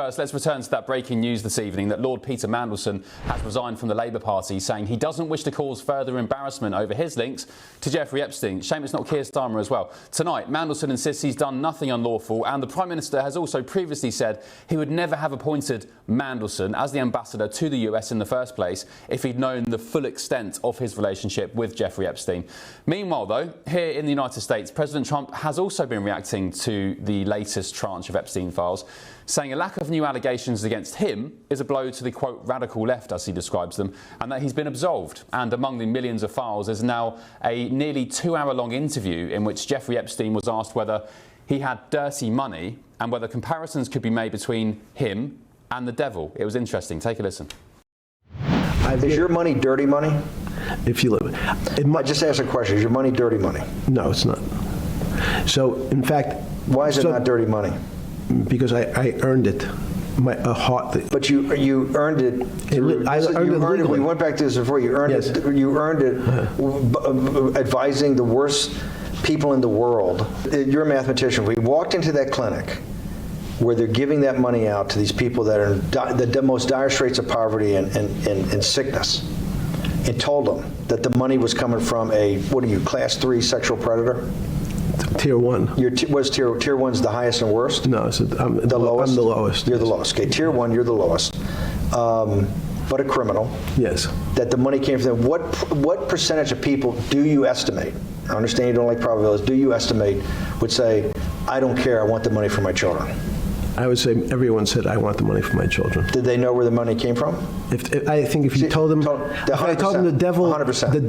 First, let's return to that breaking news this evening that Lord Peter Mandelson has resigned from the Labour Party, saying he doesn't wish to cause further embarrassment over his links to Jeffrey Epstein. Shame it's not Keir Starmer as well. Tonight, Mandelson insists he's done nothing unlawful, and the Prime Minister has also previously said he would never have appointed Mandelson as the ambassador to the US in the first place if he'd known the full extent of his relationship with Jeffrey Epstein. Meanwhile, though, here in the United States, President Trump has also been reacting to the latest tranche of Epstein files, saying a lack of new allegations against him is a blow to the, quote, radical left, as he describes them, and that he's been absolved. And among the millions of files is now a nearly 2-hour-long interview in which Jeffrey Epstein was asked whether he had dirty money and whether comparisons could be made between him and the devil. It was interesting. Take a listen. Is your money dirty money? If you live, I just asked a question. Is your money dirty money? No, it's not. So, in fact, why is it not dirty money? Because I earned it. But you earned it. We went back to this before. You earned it. You earned it advising the worst people in the world. You're a mathematician. We walked into that clinic where they're giving that money out to these people that are in the most dire straits of poverty and sickness, and told them that the money was coming from a, what are you, class 3 sexual predator? Tier 1. Was tier 1's the highest and worst? No, I'm the lowest. I'm the lowest. You're the lowest. Okay, tier 1, you're the lowest. But a criminal. Yes. That the money came from them. What percentage of people do you estimate? I understand you don't like probabilities. Do you estimate would say, I don't care, I want the money for my children? I would say everyone said, I want the money for my children. Did they know where the money came from? I think if you told them, if I told them the devil, 100%. The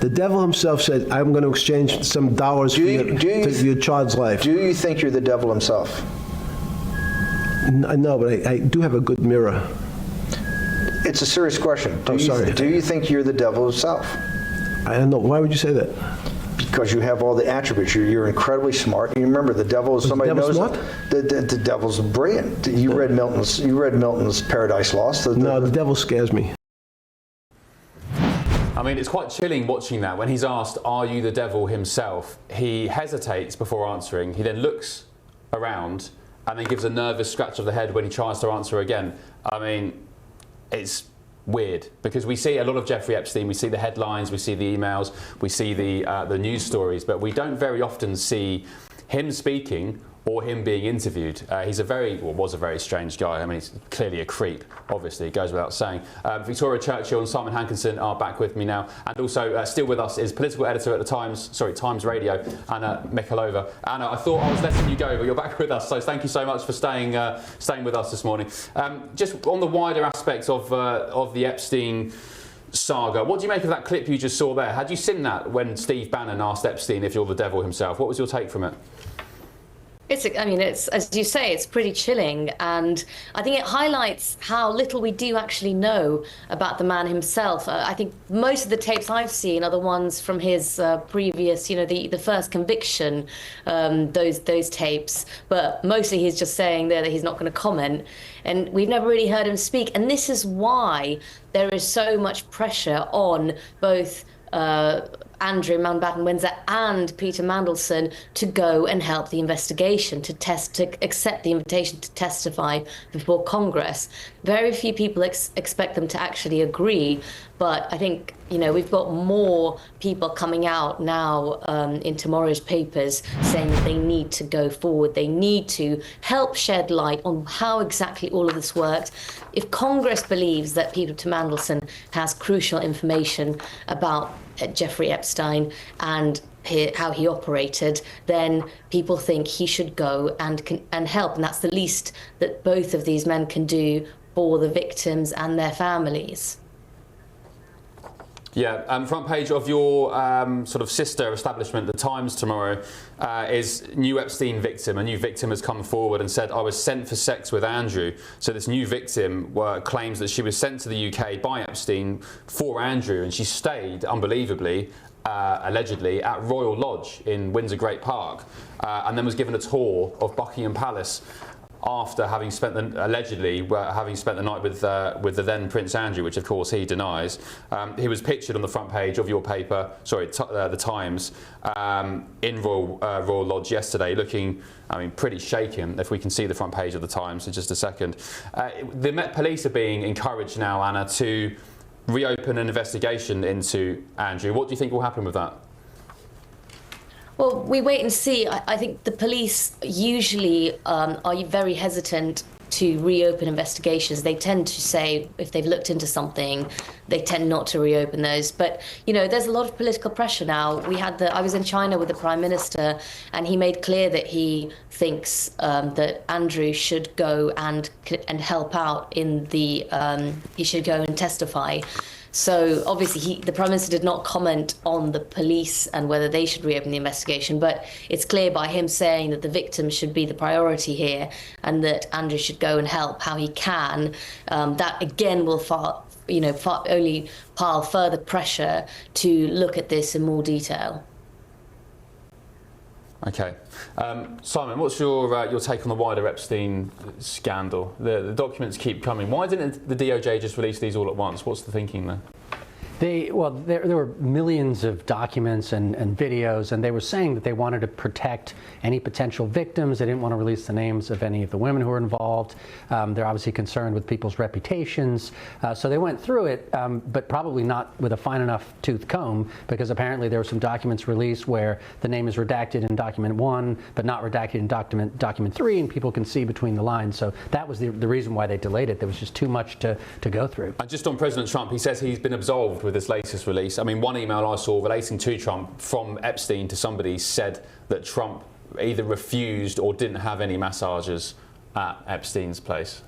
devil himself said, I'm going to exchange some dollars for your child's life. Do you think you're the devil himself? No, but I do have a good mirror. It's a serious question. Sorry. Do you think you're the devil himself? I don't know. Why would you say that? Because you have all the attributes. You're incredibly smart. You remember, the devil is somebody knows. The devil's brilliant. You read Milton's Paradise Lost. No, the devil scares me. I mean, it's quite chilling watching that. When he's asked, are you the devil himself, he hesitates before answering. He then looks around and then gives a nervous scratch of the head when he tries to answer again. I mean, it's weird, because we see a lot of Jeffrey Epstein, we see the headlines, we see the emails, we see the news stories, but we don't very often see him speaking or him being interviewed. He's was a very strange guy. I mean, he's clearly a creep, obviously, it goes without saying. Victoria Churchill and Simon Hankinson are back with me now, and also still with us is political editor at the Times Radio, Anna Mikhailova. Anna, I thought I was letting you go, but you're back with us, so thank you so much for staying with us this morning. Just on the wider aspects of the Epstein saga, what do you make of that clip you just saw there? Had you seen that when Steve Bannon asked Epstein if you're the devil himself? What was your take from it? It's, as you say, it's pretty chilling, and I think it highlights how little we do actually know about the man himself. I think most of the tapes I've seen are the ones from his previous, the first conviction, those tapes, but mostly he's just saying there that he's not going to comment, and we've never really heard him speak, and this is why there is so much pressure on both Andrew Mountbatten-Windsor and Peter Mandelson to go and help the investigation, to accept the invitation to testify before Congress. Very few people expect them to actually agree, but I think we've got more people coming out now in tomorrow's papers saying that they need to go forward. They need to help shed light on how exactly all of this works. If Congress believes that Peter Mandelson has crucial information about Jeffrey Epstein and how he operated, then people think he should go and help, and that's the least that both of these men can do for the victims and their families. Yeah, front page of your sort of sister establishment, The Times, tomorrow, is new Epstein victim. A new victim has come forward and said, I was sent for sex with Andrew. So this new victim claims that she was sent to the UK by Epstein for Andrew, and she stayed, unbelievably, allegedly, at Royal Lodge in Windsor Great Park, and then was given a tour of Buckingham Palace. after having allegedly having spent the night with the then Prince Andrew, which of course he denies. He was pictured on the front page of your paper, the Times, in Royal Lodge yesterday, looking, I mean, pretty shaken. If we can see the front page of the Times in just a second. The Met Police are being encouraged now, Anna, to reopen an investigation into Andrew. What do you think will happen with that? Well, we wait and see. I think the police usually are very hesitant to reopen investigations. They tend to say if they've looked into something, they tend not to reopen those. But, you know, there's a lot of political pressure now. I was in China with the Prime Minister, and he made clear that he thinks that Andrew should go and help out in the, he should go and testify. So obviously the Prime Minister did not comment on the police and whether they should reopen the investigation, but it's clear by him saying that the victims should be the priority here and that Andrew should go and help how he can. That again will only pile further pressure to look at this in more detail. Okay. Simon, what's your take on the wider Epstein scandal? The documents keep coming. Why didn't the DOJ just release these all at once? What's the thinking there? There were millions of documents and videos, and they were saying that they wanted to protect any potential victims. They didn't want to release the names of any of the women who were involved. They're obviously concerned with people's reputations. So they went through it, but probably not with a fine enough tooth comb, because apparently there were some documents released where the name is redacted in document 1, but not redacted in document 3, and people can see between the lines. So that was the reason why they delayed it. There was just too much to go through. And just on President Trump, he says he's been absolved with this latest release. I mean, one email I saw relating to Trump from Epstein to somebody said that Trump either refused or didn't have any massages at Epstein's place.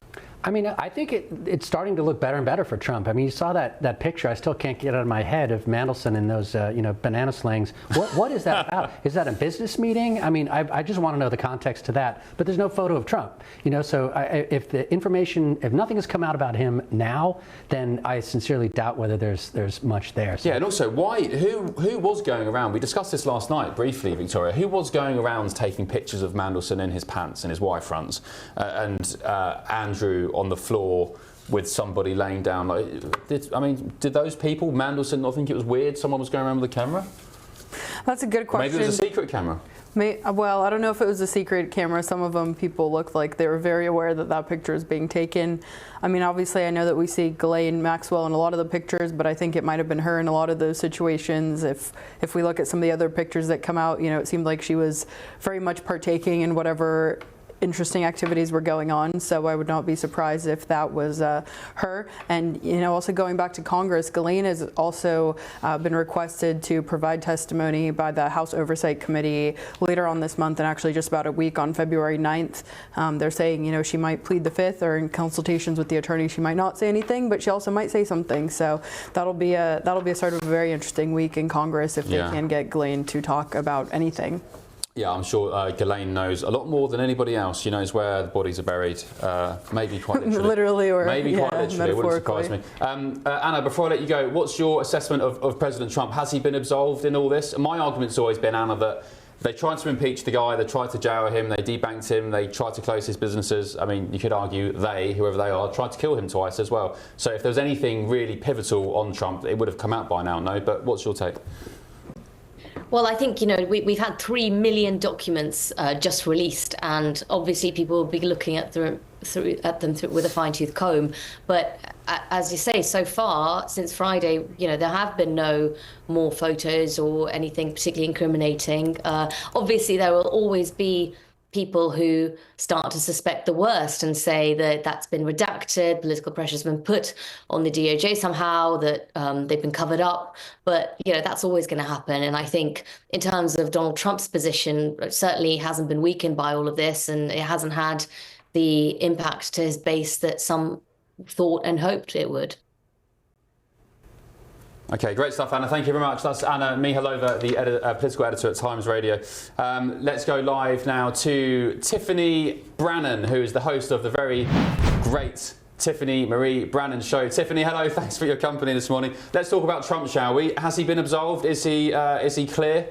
I mean, I think it's starting to look better and better for Trump. I mean, you saw that picture. I still can't get out of my head of Mandelson in those, banana slings. What is that about? Is that a business meeting? I mean, I just want to know the context to that. But there's no photo of Trump. So if nothing has come out about him now, then I sincerely doubt whether there's much there. So. Yeah, and also, who was going around? We discussed this last night briefly, Victoria. Who was going around taking pictures of Mandelson in his pants and his Y fronts, and Andrew on the floor with somebody laying down? Did those people, Mandelson, not think it was weird someone was going around with a camera? That's a good question. Maybe it was a secret camera. Well, I don't know if it was a secret camera. Some of them, people looked like they were very aware that picture is being taken. I mean, obviously, I know that we see Ghislaine Maxwell in a lot of the pictures, but I think it might have been her in a lot of those situations. If we look at some of the other pictures that come out, it seemed like she was very much partaking in whatever interesting activities were going on, so I would not be surprised if that was her. And also going back to Congress, Ghislaine has also been requested to provide testimony by the House Oversight Committee later on this month, and actually just about a week on February 9th. They're saying she might plead the fifth, or in consultations with the attorney she might not say anything, but she also might say something. So that'll be a sort of a very interesting week in Congress if they can get Ghislaine to talk about anything. Yeah, I'm sure Ghislaine knows a lot more than anybody else. She knows where the bodies are buried, maybe quite literally. Literally, or maybe quite literally. It wouldn't surprise me. Anna, before I let you go, what's your assessment of President Trump? Has he been absolved in all this? My argument's always been, Anna, that they tried to impeach the guy, they tried to jail him, they debanked him, they tried to close his businesses. I mean, you could argue they, whoever they are, tried to kill him twice as well. So if there was anything really pivotal on Trump, it would have come out by now, no? But what's your take? Well, I think, we've had 3 million documents just released, and obviously people will be looking at them with a fine-tooth comb. But as you say, so far, since Friday, there have been no more photos or anything particularly incriminating. Obviously, there will always be people who start to suspect the worst and say that that's been redacted, political pressure's been put on the DOJ somehow, that they've been covered up. But, that's always going to happen. And I think in terms of Donald Trump's position, it certainly hasn't been weakened by all of this, and it hasn't had the impact to his base that some thought and hoped it would. Okay, great stuff, Anna. Thank you very much. That's Anna Mihalova, the political editor at Times Radio. Let's go live now to Tiffany Brannan, who is the host of the very great Tiffany Marie Brannan Show. Tiffany, hello. Thanks for your company this morning. Let's talk about Trump, shall we? Has he been absolved? Is he clear?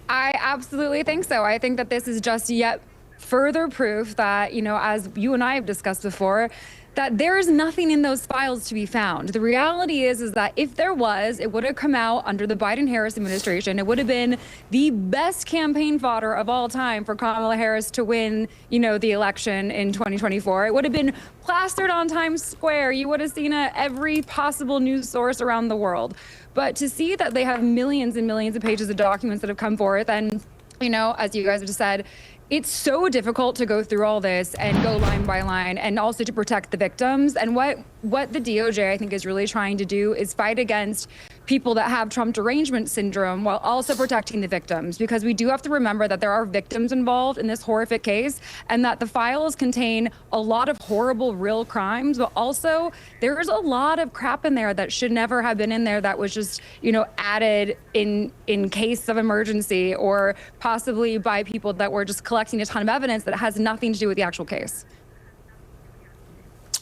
I absolutely think so. I think that this is just yet further proof that, you know, as you and I have discussed before, that there is nothing in those files to be found. The reality is that if there was, it would have come out under the Biden-Harris administration. It would have been the best campaign fodder of all time for Kamala Harris to win, you know, the election in 2024. It would have been plastered on Times Square. You would have seen it every possible news source around the world. But to see that they have millions and millions of pages of documents that have come forth, and, you know, as you guys have just said, it's so difficult to go through all this and go line by line, and also to protect the victims. And what the DOJ, I think, is really trying to do is fight against people that have Trump derangement syndrome while also protecting the victims, because we do have to remember that there are victims involved in this horrific case, and that the files contain a lot of horrible real crimes, but also there's a lot of crap in there that should never have been in there, that was just, you know, added in case of emergency, or possibly by people that were just collecting a ton of evidence that has nothing to do with the actual case.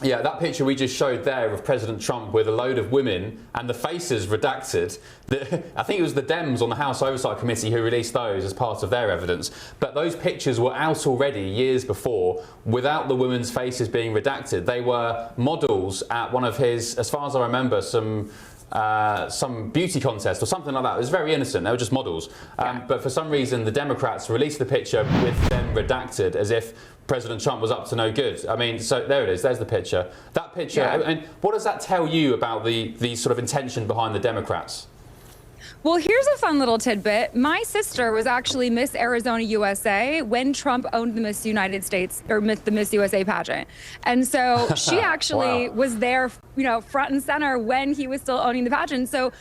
Yeah, that picture we just showed there of President Trump with a load of women and the faces redacted. I think it was the Dems on the House Oversight Committee who released those as part of their evidence. But those pictures were out already years before without the women's faces being redacted. They were models at one of his, as far as I remember, some beauty contest or something like that. It was very innocent. They were just models. But for some reason, the Democrats released the picture with them redacted, as if President Trump was up to no good. I mean, so there it is. There's the picture. That picture. Yeah. I mean, what does that tell you about the sort of intention behind the Democrats? Well, here's a fun little tidbit. My sister was actually Miss Arizona USA when Trump owned the Miss United States, or the Miss USA pageant. And so she actually was there, you know, front and center when he was still owning the pageant. So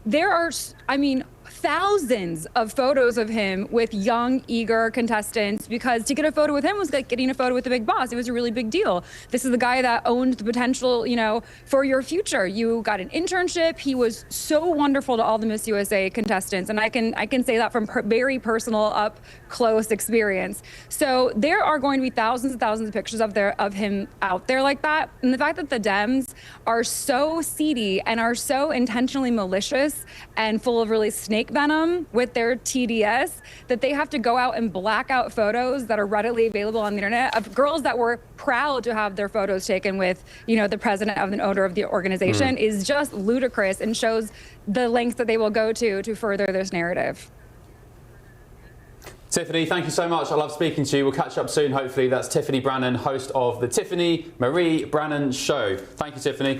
there are, I mean, thousands of photos of him with young, eager contestants, because to get a photo with him was like getting a photo with the big boss. It was a really big deal. This is the guy that owned the potential, you know, for your future. You got an internship. He was so wonderful to all the Miss USA contestants, and I can say that from very personal, up close experience. So there are going to be thousands and thousands of pictures of him out there like that. And the fact that the Dems are so seedy and are so intentionally malicious and full of really snake venom with their TDS, that they have to go out and black out photos that are readily available on the internet of girls that were proud to have their photos taken with, you know, the president of the owner of the organization, is just ludicrous, and shows the lengths that they will go to further this narrative. Tiffany, thank you so much. I love speaking to you. We'll catch up soon, hopefully. That's Tiffany Brannan, host of the Tiffany Marie Brannan Show. Thank you, Tiffany.